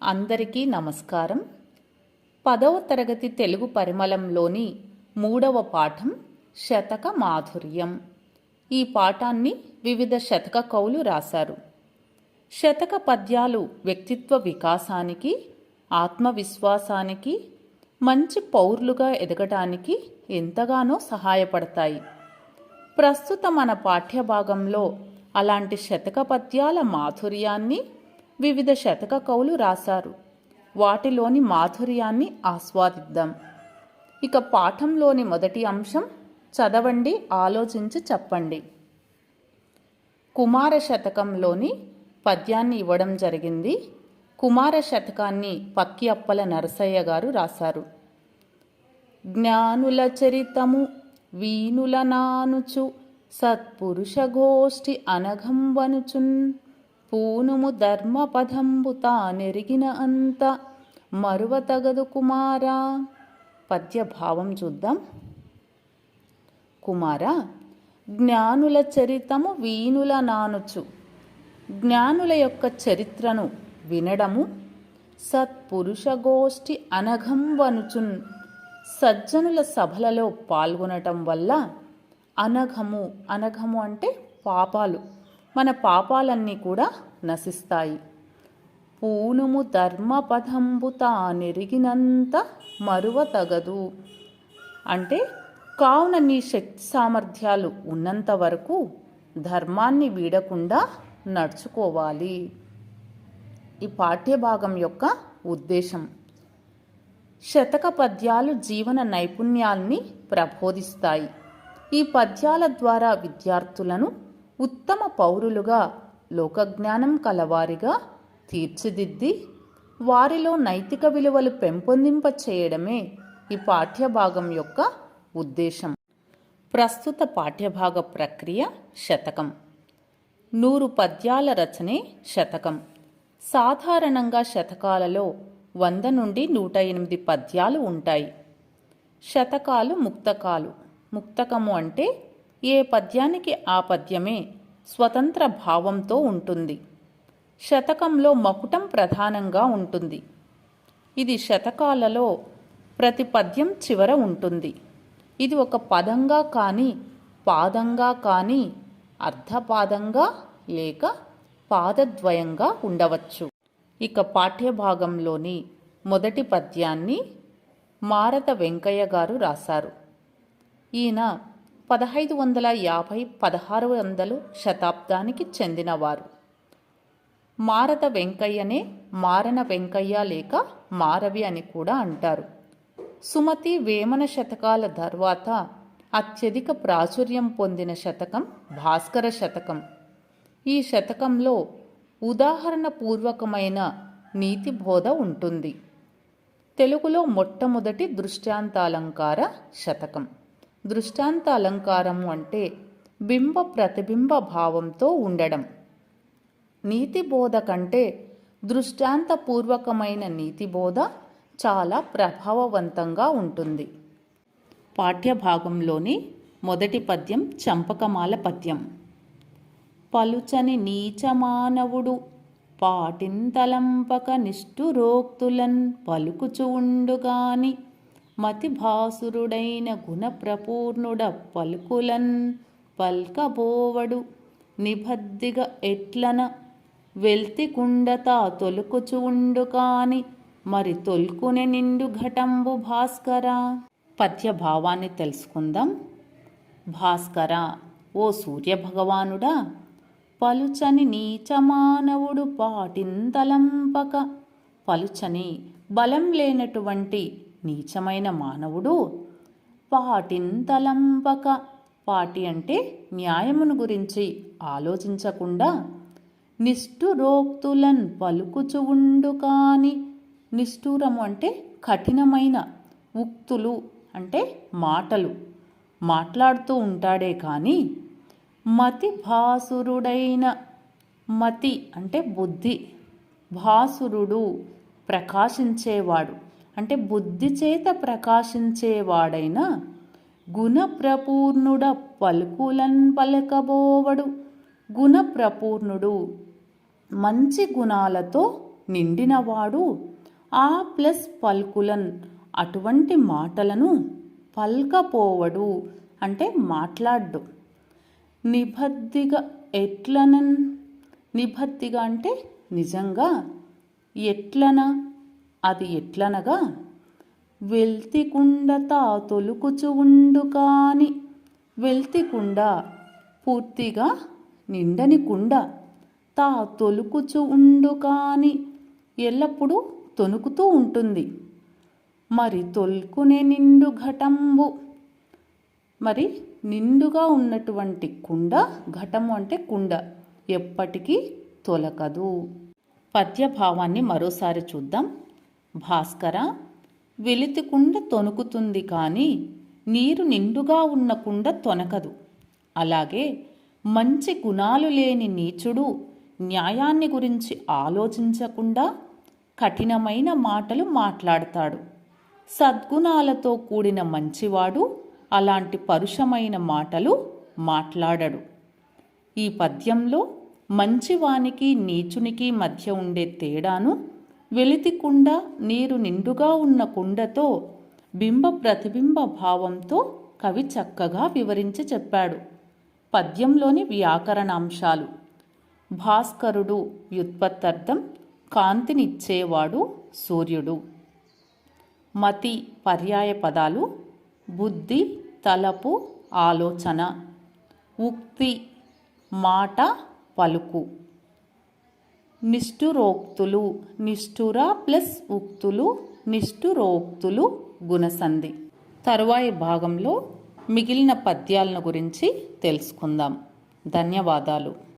అందరికీ నమస్కారం. 10వ తరగతి తెలుగు పరిమళంలోని 3వ పాఠం శతక మాధుర్యం. ఈ పాఠాన్ని వివిధ శతక కవులు రాశారు. శతక పద్యాలు వ్యక్తిత్వ వికాసానికి, ఆత్మవిశ్వాసానికి, మంచి పౌరులుగా ఎదగటానికి ఎంతగానో సహాయపడతాయి. ప్రస్తుత మన పాఠ్యభాగంలో అలాంటి శతక పద్యాల మాధుర్యాన్ని వివిధ శతక కవులు రాశారు. వాటిలోని మాధుర్యాన్ని ఆస్వాదిద్దాం. ఇక పాఠంలోని మొదటి అంశం చదవండి, ఆలోచించి చెప్పండి. కుమార శతకంలోని పద్యాన్ని ఇవ్వడం జరిగింది. కుమార శతకాన్ని పక్కి అప్పల నరసయ్య గారు రాశారు. జ్ఞానుల చరితము వీనుల నానుచు సత్పురుష గోష్ఠి అనఘంవనుచున్ పూనుము ధర్మపదంబు తానెరిగిన అంత మరువతగదు కుమారా. పద్య భావం చూద్దాం. కుమారా, జ్ఞానుల చరితము వీనుల నానుచు, జ్ఞానుల యొక్క చరిత్రను వినడము, సత్పురుష గోష్ఠి అనఘంవనుచున్, సజ్జనుల సభలలో పాల్గొనటం వల్ల, అనఘము, అనఘము అంటే పాపాలు, మన పాపాలన్నీ కూడా నశిస్తాయి. పూనుము ధర్మపదంబు తానెరిగినంత మరువతగదు అంటే, కావున నీ శక్తి సామర్థ్యాలు ఉన్నంత వరకు ధర్మాన్ని వీడకుండా నడుచుకోవాలి. ఈ పాఠ్యభాగం యొక్క ఉద్దేశం, శతక పద్యాలు జీవన నైపుణ్యాల్ని ప్రబోధిస్తాయి. ఈ పద్యాల ద్వారా విద్యార్థులను ఉత్తమ పౌరులుగా, లోకజ్ఞానం కలవారిగా తీర్చిదిద్ది వారిలో నైతిక విలువలు పెంపొందింప చేయడమే ఈ పాఠ్యభాగం యొక్క ఉద్దేశం. ప్రస్తుత పాఠ్యభాగ ప్రక్రియ శతకం. 100 పద్యాల రచనే శతకం. సాధారణంగా శతకాలలో 100 నుండి 108 పద్యాలు ఉంటాయి. శతకాలు ముక్తకాలు. ముక్తకము అంటే ఏ పద్యానికి ఆ పద్యమే స్వతంత్ర భావంతో ఉంటుంది. శతకంలో మకుటం ప్రధానంగా ఉంటుంది. ఇది శతకాలలో ప్రతి పద్యం చివర ఉంటుంది. ఇది ఒక పదంగా కానీ, పాదంగా కానీ, అర్ధపాదంగా లేక పాదద్వయంగా ఉండవచ్చు. ఇక పాఠ్యభాగంలోని మొదటి పద్యాన్ని మారత వెంకయ్య గారు రాశారు. ఈయన 1550-1600 శతాబ్దానికి చెందినవారు. మారత వెంకయ్యనే మారన వెంకయ్య లేక మారవి అని కూడా అంటారు. సుమతి, వేమన శతకాల తర్వాత అత్యధిక ప్రాచుర్యం పొందిన శతకం భాస్కర శతకం. ఈ శతకంలో ఉదాహరణ పూర్వకమైన నీతి బోధ ఉంటుంది. తెలుగులో మొట్టమొదటి దృష్టాంతాలంకార శతకం. దృష్టాంత అలంకారము అంటే బింబ ప్రతిబింబ భావంతో ఉండడం. నీతి బోధ కంటే దృష్టాంతపూర్వకమైన నీతి బోధ చాలా ప్రభావవంతంగా ఉంటుంది. పాఠ్యభాగంలోని మొదటి పద్యం చంపకమాల పద్యం. పలుచని నీచమానవుడు పాటింతలంపక నిష్ఠురోక్తులన్ పలుకుచు ఉండుగాని మతిభాసురుడైన గుణప్రపూర్ణుడ పలుకులన్ పల్కబోవడు నిబద్దిగ ఎట్లన వెల్తికుండతా తొలుకుచు ఉండు కాని మరి తొల్కునే నిండు ఘటంబు భాస్కర. పద్య భావాన్ని తెలుసుకుందాం. భాస్కర, ఓ సూర్యభగవానుడా, పలుచని నీచమానవుడు పాటింతలంపక, పలుచని బలం లేనటువంటి నీచమైన మానవుడు పాటింతలంపక, పాటి అంటే న్యాయమును గురించి ఆలోచించకుండా, నిష్ఠురోక్తులన్ పలుకుచు ఉండు కాని, నిష్ఠూరము అంటే కఠినమైన, ఉక్తులు అంటే మాటలు మాట్లాడుతూ ఉంటాడే కానీ, మతి భాసురుడైన, మతి అంటే బుద్ధి, భాసురుడు ప్రకాశించేవాడు అంటే బుద్ధి చేత ప్రకాశించేవాడైన గుణప్రపూర్ణుడ పలుకులన్ పలకబోవడు. గుణప్రపూర్ణుడు మంచి గుణాలతో నిండినవాడు ఆ ప్లస్ పల్కులన్ అటువంటి మాటలను పల్కపోవడు అంటే మాట్లాడ్డు. నిబద్ధిగా ఎట్లనన్ నిబద్ధిగా అంటే నిజంగా, ఎట్లన అది ఎట్లనగా వెల్తికుండ తా తొలుకుచు ఉండు కాని, వెల్తికుండ పూర్తిగా నిండని కుండ, తా తొలుకుచు ఉండు కాని ఎల్లప్పుడూ తొనుకుతూ ఉంటుంది. మరి తొల్కునే నిండు ఘటంబు, మరి నిండుగా ఉన్నటువంటి కుండ, ఘటము అంటే కుండ, ఎప్పటికీ తొలకదు. పద్యభావాన్ని మరోసారి చూద్దాం. భాస్కర, వెలితి కుండ తొనుకుతుంది కానీ నీరు నిండుగా ఉన్న కుండ తొనకదు. అలాగే మంచి గుణాలు లేని నీచుడు న్యాయాన్ని గురించి ఆలోచించకుండా కఠినమైన మాటలు మాట్లాడతాడు. సద్గుణాలతో కూడిన మంచివాడు అలాంటి పరుషమైన మాటలు మాట్లాడడు. ఈ పద్యంలో మంచివానికి నీచునికి మధ్య ఉండే తేడాను వెలితి కుండ నీరు నిండుగా ఉన్న కుండతో బింబ ప్రతిబింబ భావంతో కవి చక్కగా వివరించి చెప్పాడు. పద్యంలోని వ్యాకరణాంశాలు: భాస్కరుడు వ్యుత్పత్తర్థం కాంతినిచ్చేవాడు సూర్యుడు. మతి పర్యాయ పదాలు: బుద్ధి, తలపు, ఆలోచన. ఉక్తి మాట, పలుకు. నిష్ఠురోక్తులు నిష్ఠుర ప్లస్ ఉక్తులు, నిష్ఠురోక్తులు గుణసంధి. తరువాయి భాగంలో మిగిలిన పద్యాలను గురించి తెలుసుకుందాం. ధన్యవాదాలు.